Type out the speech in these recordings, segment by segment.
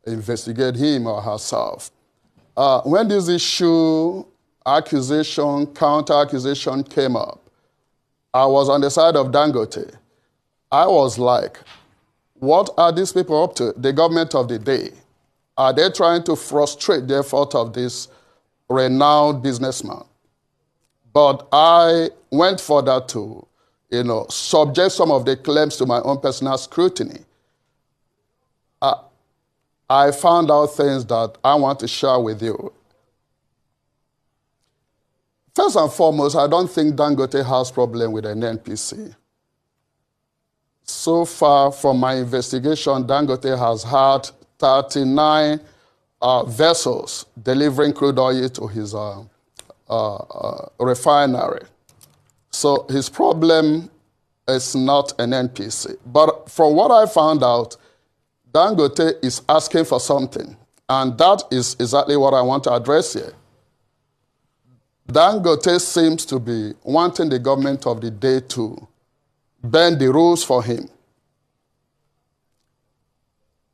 investigate him or herself. When this issue, accusation, counter-accusation came up, I was on the side of Dangote. I was like, what are these people up to? The government of the day. Are they trying to frustrate the effort of this renowned businessman? But I went further to, subject some of the claims to my own personal scrutiny. I found out things that I want to share with you. First and foremost, I don't think Dangote has problem with an NPC. So far from my investigation, Dangote has had 39 vessels delivering crude oil to his refinery. So his problem is not an NPC. But from what I found out, Dangote is asking for something. And that is exactly what I want to address here. Dangote seems to be wanting the government of the day to bend the rules for him.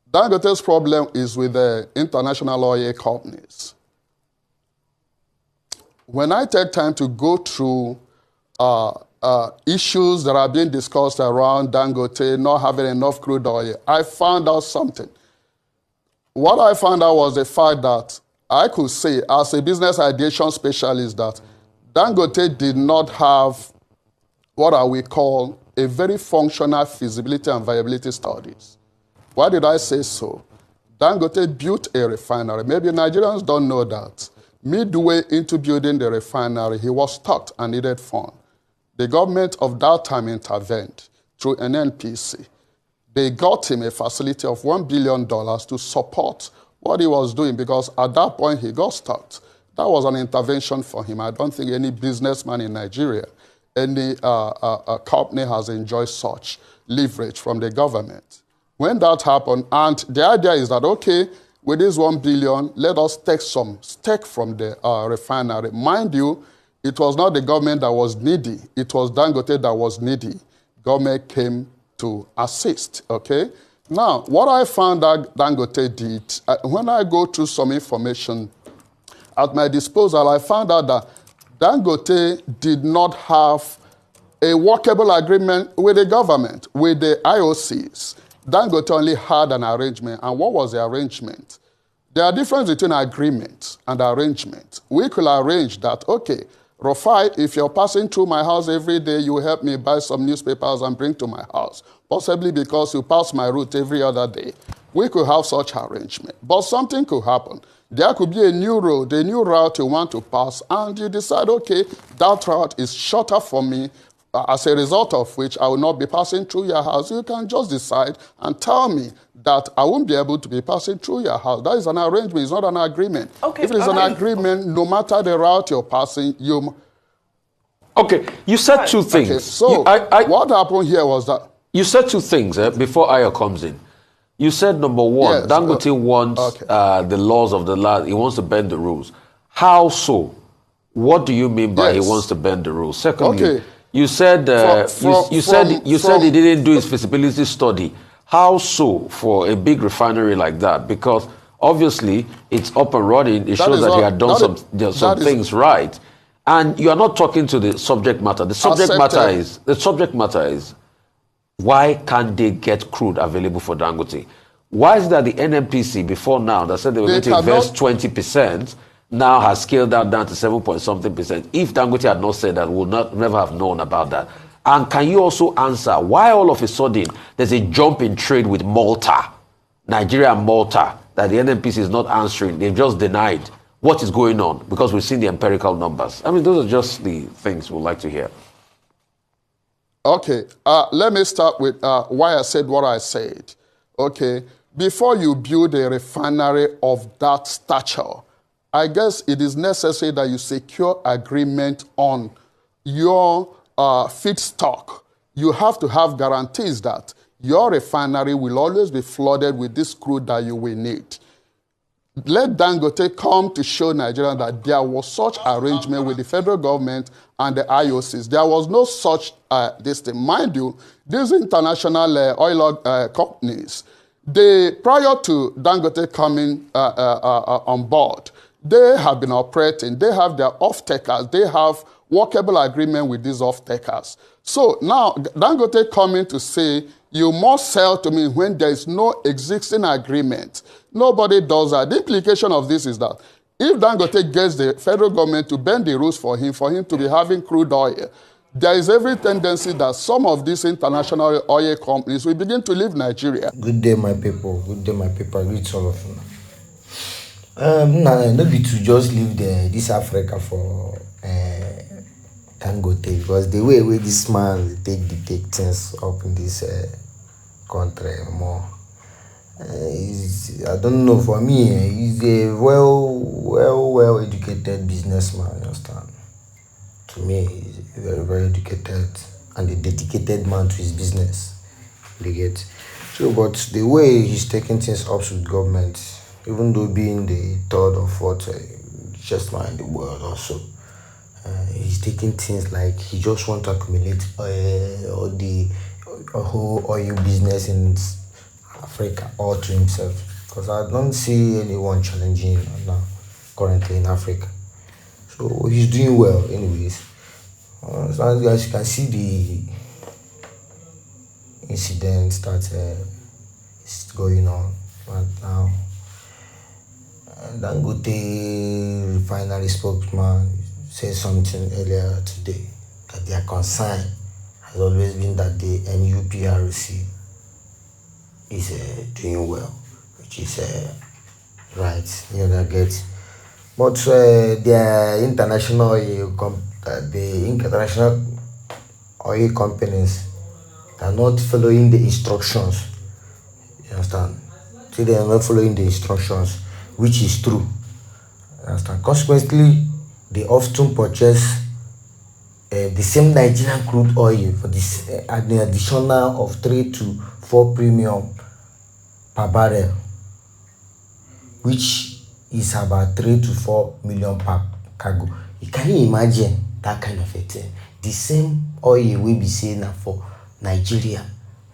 Dangote's problem is with the international oil companies. When I take time to go through issues that are being discussed around Dangote not having enough crude oil, I found out something. What I found out was the fact that I could say, as a business ideation specialist, that Dangote did not have what I will call a very functional feasibility and viability studies. Why did I say so? Dangote built a refinery. Maybe Nigerians don't know that. Midway into building the refinery, he was stuck and needed funds. The government of that time intervened through an NPC. They got him a facility of $1 billion to support what he was doing, because at that point he got stuck. That was an intervention for him. I don't think any businessman in Nigeria, any company has enjoyed such leverage from the government. When that happened, and the idea is that, okay, with this $1 billion, let us take some stake from the refinery. Mind you, it was not the government that was needy. It was Dangote that was needy. Government came to assist, okay? Now, what I found that Dangote did, when I go through some information at my disposal, I found out that Dangote did not have a workable agreement with the government, with the IOCs. Dangote only had an arrangement. And what was the arrangement? There are differences between agreement and arrangement. We could arrange that, okay, Rufai, if you're passing through my house every day, you help me buy some newspapers and bring to my house, possibly because you pass my route every other day. We could have such arrangement. But something could happen. There could be a new road, a new route you want to pass, and you decide, okay, that route is shorter for me, as a result of which I will not be passing through your house. You can just decide and tell me that I won't be able to be passing through your house. That is an arrangement. It's not an agreement. Okay, if it's an agreement, no matter the route you're passing, you... Okay, you said two things. Okay, so what happened here was that... You said two things before Ayo comes in. You said, number one, yes, Dangote wants the laws of the land. He wants to bend the rules. How so? What do you mean by he wants to bend the rules? Secondly, you said you said he didn't do his feasibility study. How so for a big refinery like that? Because obviously it's up and running. It shows that he had done some things right. And you are not talking to the subject matter. The subject matter is why can't they get crude available for Dangote? Why is it that the NNPC before now that said they were going to invest 20% now has scaled that down to 7-point-something%? If Dangote had not said that, we would never have known about that. And can you also answer why all of a sudden there's a jump in trade with Malta, Nigeria and Malta, that the NNPC is not answering? They've just denied. What is going on? Because we've seen the empirical numbers. I mean, those are just the things we'd like to hear. Okay, let me start with why I said what I said. Okay, before you build a refinery of that stature, I guess it is necessary that you secure agreement on your feedstock. You have to have guarantees that your refinery will always be flooded with this crude that you will need. Let Dangote come to show Nigeria that there was such arrangement with the federal government and the IOCs. There was no such this thing. Mind you, these international oil companies, Prior to Dangote coming on board, they have been operating. They have their off-takers. They have workable agreement with these off-takers. So now Dangote coming to say, you must sell to me when there is no existing agreement. Nobody does that. The implication of this is that if Dangote gets the federal government to bend the rules for him to be having crude oil, there is every tendency that some of these international oil companies will begin to leave Nigeria. Good day, my people. Good day, my people. I greet all of you. No be to just leave this Africa for Dangote, because the way this man take things up in this country more. I don't know, for me, he's a well educated businessman, you understand? To me, he's a very educated and a dedicated man to his business. You get? So, but the way he's taking things up with government, even though being the third or fourth richest man in the world also, he's taking things like he just wants to accumulate all the whole oil business in Africa all to himself. Because I don't see anyone challenging him now currently in Africa. So he's doing well anyways. So as you can see, the incident that is going on right now. Dangote refinery spokesman said something earlier today that their concern has always been that the NUPRC is doing well, which is right, you know, get. But the international oil companies are not following the instructions. You understand? So they are not following the instructions, which is true. You understand? Consequently, they often purchase the same Nigerian crude oil for this an additional of 3 to 4 premium per barrel, which is about 3 to 4 million per cargo. Can you imagine that kind of a thing? The same oil will be saying for Nigeria.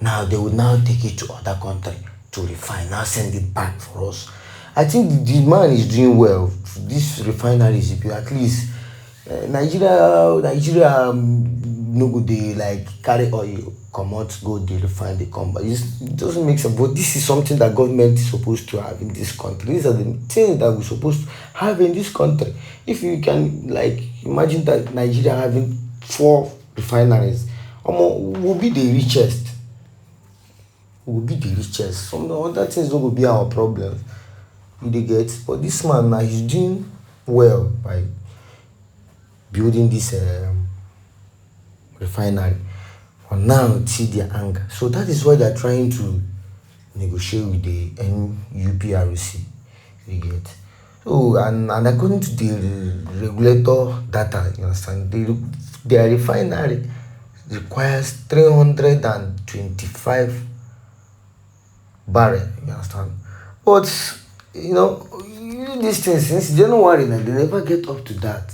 Now they will now take it to other country to refine, now send it back for us. I think the man is doing well. This refinery is at least Nigeria no good, they like carry oil, come out, go, they refine, they come back. It doesn't make sense. But this is something that government is supposed to have in this country. These are the things that we're supposed to have in this country. If you can like imagine that Nigeria having 4 refineries, we'll be the richest. We'll be the richest. Some other things don't will be our problem. You get, but this man now he's doing well by building this refinery. For now, see their anger. So that is why they're trying to negotiate with the NUPRC. You get. So and according to the regulator data, you understand, their refinery requires 325 barrel. You understand? But you know, these things since January now they never get up to that.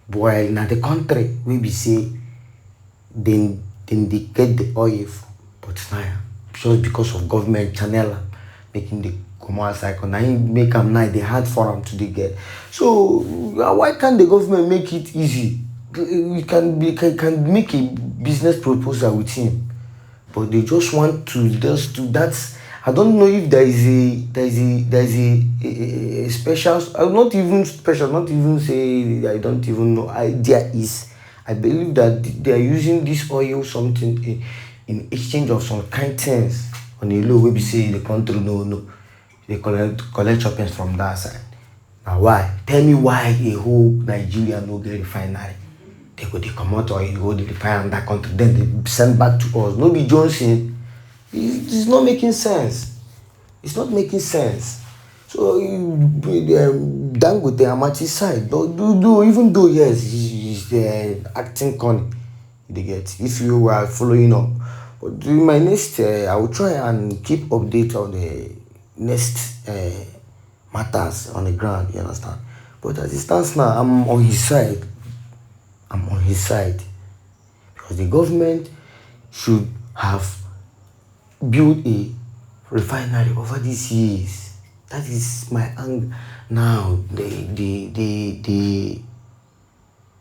While now the country we be say then they get the oil but now just because of government channel making the commercial cycle now make them now they hard for them to they get. So why can't the government make it easy? We can make a business proposal with him, but they just want to just do that. I don't know if there is a special, not even special, not even say, I don't even know. There is, I believe that they are using this oil something in exchange of some kind things on a low way. We say the country no, they collect shoppings from that side. Now why? Tell me why a whole Nigeria no get refinery? They come out or go they refine in that country, then they send back to us. No be Johnson. It's not making sense. It's not making sense. So Dangote Amachi side, do even though yes, he's acting corny. They get if you are following up. But during my next, I will try and keep update on the next matters on the ground. You understand? But as it stands now, I'm on his side. I'm on his side because the government should have built a refinery over these years. That is my anger. Now the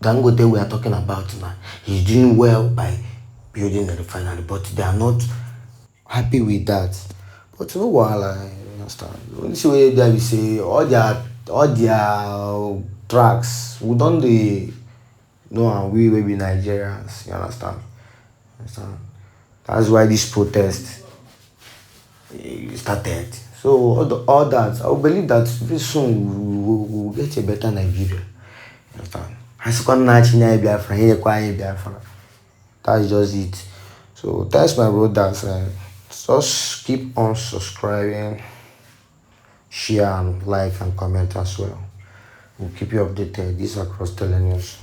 Dangote we are talking about now, he's doing well by building the refinery, but they are not happy with that. But you know what, I understand. The only way that we say all their tracks, we don't the know, and we will be Nigerians. You understand? Understand? That's why this protest started. So all that, I believe that very soon we will get a better Nigeria. You understand? That's just it. So thanks my brothers. Just keep on subscribing, share and like and comment as well. We'll keep you updated. These are Cross News.